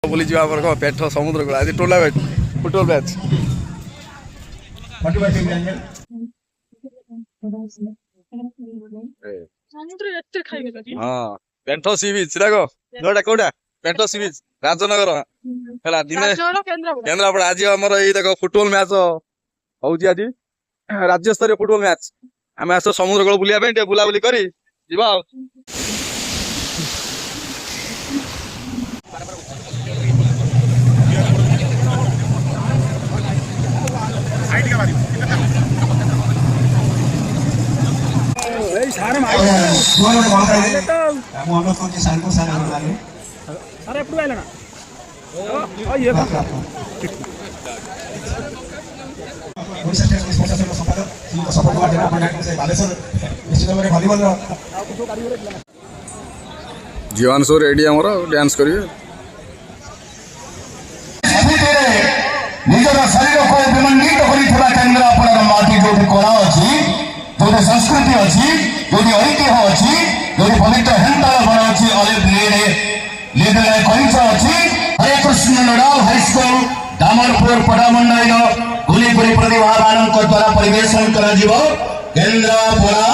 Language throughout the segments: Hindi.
ବୁଲି ଯିବା ଆମର କଣ ପେଟ ସମୁଦ୍ର କୂଳ ଆଜି ଟୁର୍ଣ୍ଣାମେଣ୍ଟ ଫୁଟବଲ ମ୍ୟାଚ୍। ହଁ ପେଣ୍ଠ ସି ବିଚ୍ ଦେଖ ଯୋଉଟା କୋଉଟା ପେଣ୍ଠ ସି ବିଚ୍ ରାଜନଗର ହେଲା ଦିନେ କେନ୍ଦ୍ରାପଡା। ଆଜି ଆମର ଏଇ ଦେଖ ଫୁଟବଲ ମ୍ୟାଚ ହଉଛି ଆଜି ରାଜ୍ୟସ୍ତରୀୟ ଫୁଟବଲ ମ୍ୟାଚ। ଆମେ ଆସ ସମୁଦ୍ର କୂଳ ବୁଲିବା ପାଇଁ ଟିକେ ବୁଲାବୁଲି କରି ଯିବା ଆଉ। जीवांशु रेडी आमर डांस करिए निजर शरीर को विमंडित होता केन्द्रापड़ार माटी जो कला अच्छी जो संस्कृति अच्छी जो ऐतिह्य अच्छी जो पवित्र हेन्ताल बन अच्छी कईच अच्छी हरे कृष्ण नोडाल हाईस्कल दामरपुर पटामंडल गुलीपुरी प्रतिभा द्वारा परिवेशन कर केन्द्रापड़ा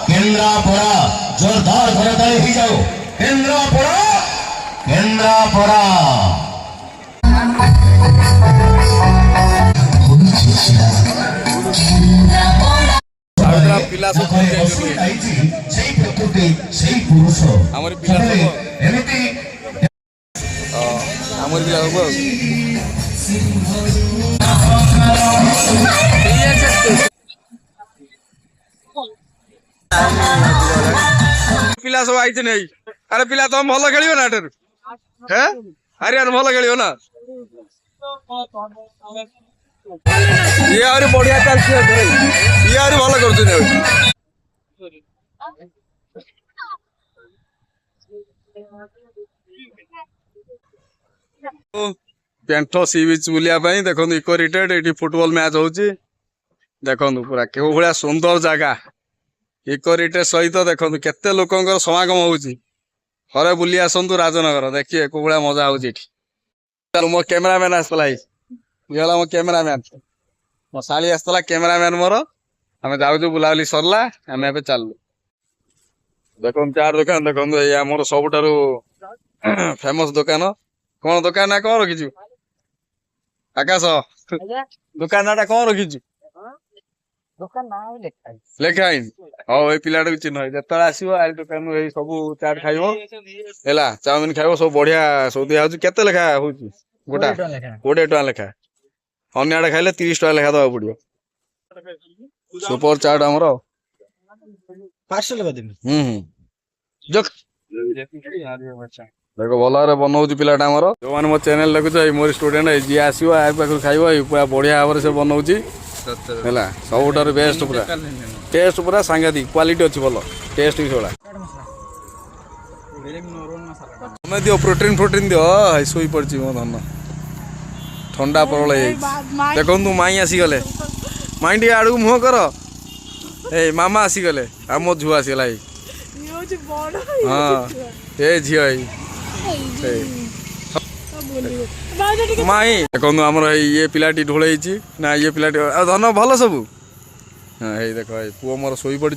केन्द्रापड़ा जोरदार करताली हो जाओ केन्द्रापड़ा केन्द्रापड़ा पिला सब हमर पिला सब हमर पिला सब पिला सब आई नहीं। अरे पिला तुम भल खेलियो ना एटर हैं अरे यार भल खेलियो ना ये आरे बढ़िया चलछि ये आरे भल करछन पेंठ सी बीच बुलिया पई देखो इको रिटेड एटी फुटबॉल मैच होची देखो पूरा केउ भलिया सुंदर जगह इको रिटेड सहित देखो केते लोकंकर समागम होची हरे बुली आसंतु राजनगर देखिए को भलिया मजा होची एठी। चल मो कैमरामैन आसला ये मो कैमरामैन मो साली आसला कैमरामैन मोर आम जाऊँ बुलावली सरला आम ए चलू देख चार दुकान देखो ये आमर सबुठारु फेमस दुकान कौन दुकान ना कौन रखी आकाश दुकान ना कौन रखी लेखाई हाँ ये पिला चिन्ह जो आसो दुकान सब चाट खाइब है चाउमिन खाइब सब बढ़िया सब दिया केते लेखा हो गोटा 20 टका लेखा अन्य आड़े खाइले 30 टका लेखा दवा पड़ो सुपर चाट आमर देखो भल बनाऊँ पिलाटा आमर जो मैंने मो चैनल देखुच मोर स्टूडेंट जी आसो आ पाखे खाइब पूरा बढ़िया भाव से बनाऊँ है सबुठार बेस्ट पूरा टेस्ट पूरा सांघातिक क्वालिटी अच्छी भल टेस्ट भी सब तुम्हें दियो प्रोटीन प्रोटीन दियो शोई पड़ी मो धन ठंडा प्रबल देखो माई आसीगले माई टे आड़ मुह कर ए मामा आसीगले आ मो झुआ आसीगला हाँ ए झी माई देखो आमर ये पिलाटी ढोल ना ये पिलाटी धन भल सब हाँ ये देख पुओ मोर शोई पड़ी